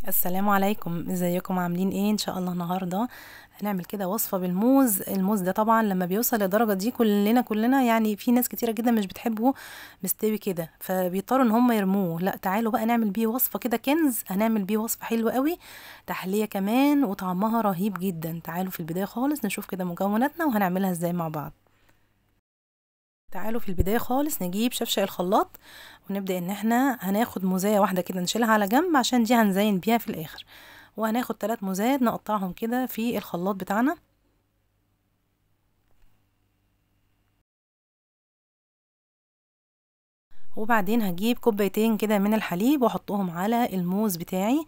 السلام عليكم، ازيكم عاملين ايه؟ ان شاء الله النهارده هنعمل كده وصفه بالموز. الموز ده طبعا لما بيوصل للدرجه دي كلنا يعني في ناس كتيره جدا مش بتحبه مستوي كده، فبيضطروا ان هم يرموه. لا، تعالوا بقى نعمل بيه وصفه كده كنز، هنعمل بيه وصفه حلوه قوي، تحليه كمان وطعمها رهيب جدا. تعالوا في البدايه خالص نشوف كده مكوناتنا وهنعملها ازاي مع بعض. تعالوا في البداية خالص نجيب شفشق الخلاط، ونبدأ ان احنا هناخد موزاية واحدة كده نشيلها على جنب عشان دي هنزين بيها في الاخر، وهناخد 3 موزات نقطعهم كده في الخلاط بتاعنا. وبعدين هجيب كوبايتين كده من الحليب واحطهم على الموز بتاعي.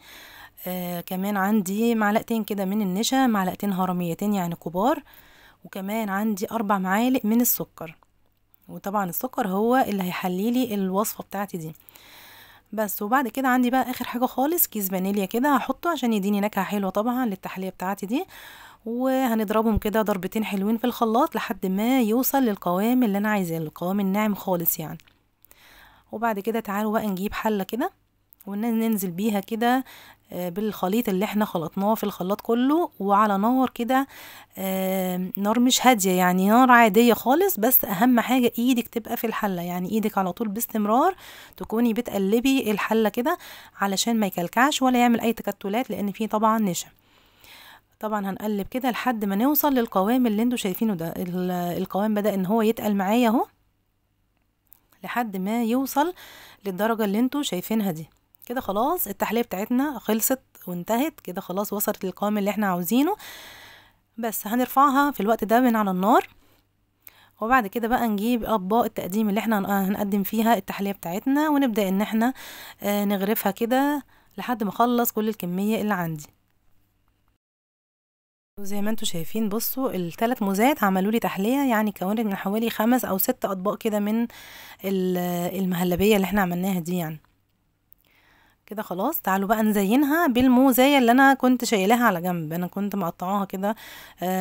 كمان عندي معلقتين كده من النشا، معلقتين هرميتين يعني كبار، وكمان عندي 4 معالق من السكر. وطبعا السكر هو اللي هيحليلي الوصفة بتاعتي دي بس. وبعد كده عندي بقى اخر حاجه خالص كيس فانيليا كده هحطه عشان يديني نكهه حلوه طبعا للتحليه بتاعتي دي. وهنضربهم كده ضربتين حلوين في الخلاط لحد ما يوصل للقوام اللي انا عايزاه، القوام الناعم خالص يعني. وبعد كده تعالوا بقى نجيب حله كده وننزل بيها كده بالخليط اللي احنا خلطناه في الخلاط كله، وعلى نار كده نار مش هادية، يعني نار عادية خالص. بس اهم حاجة ايدك تبقى في الحلة، يعني ايدك على طول باستمرار تكوني بتقلبي الحلة كده علشان ما يكلكعش ولا يعمل اي تكتلات، لان فيه طبعا نشا. طبعا هنقلب كده لحد ما نوصل للقوام اللي انتوا شايفينه ده. القوام بدأ ان هو يتقل معايا اهو، لحد ما يوصل للدرجة اللي انتوا شايفينها دي. كده خلاص التحلية بتاعتنا خلصت وانتهت كده، خلاص وصلت للقوام اللي احنا عاوزينه. بس هنرفعها في الوقت ده من على النار، وبعد كده بقى نجيب اطباق التقديم اللي احنا هنقدم فيها التحلية بتاعتنا، ونبدأ ان احنا نغرفها كده لحد ما اخلص كل الكمية اللي عندي. وزي ما انتوا شايفين بصوا ال3 موزات عملوا لي تحلية، يعني كونت من حوالي 5 أو 6 اطباق كده من المهلبية اللي احنا عملناها دي يعني. كده خلاص تعالوا بقى نزينها بالموزاية اللي انا كنت شايلاها على جنب. انا كنت مقطعاها كده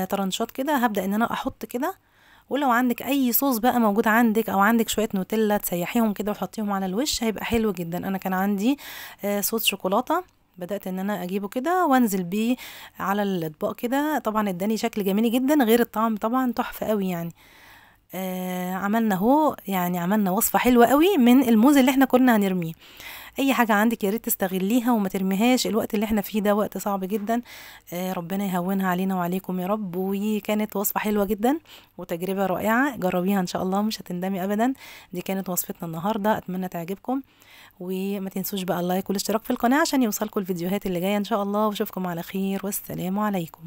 طرنشات كده، هبدأ ان انا احط كده. ولو عندك اي صوص بقى موجود عندك او عندك شوية نوتيلا تسيحيهم كده وتحطيهم على الوش هيبقى حلو جدا. انا كان عندي صوص شوكولاتة، بدأت ان انا اجيبه كده وانزل بيه على الاطباق كده. طبعا اداني شكل جميل جدا، غير الطعم طبعا تحفة قوي يعني. عملنا اهو، يعني عملنا وصفة حلوة قوي من الموز اللي احنا كنا هنرميه. اي حاجة عندك يا ريت تستغليها وما ترميهاش، الوقت اللي احنا فيه ده وقت صعب جدا. ربنا يهونها علينا وعليكم يا رب. وكانت وصفة حلوة جدا وتجربة رائعة، جربيها ان شاء الله مش هتندمي ابدا. دي كانت وصفتنا النهاردة، اتمنى تعجبكم. وما تنسوش بقى اللايك والاشتراك في القناة عشان يوصلكم الفيديوهات اللي جاية ان شاء الله. واشوفكم على خير، والسلام عليكم.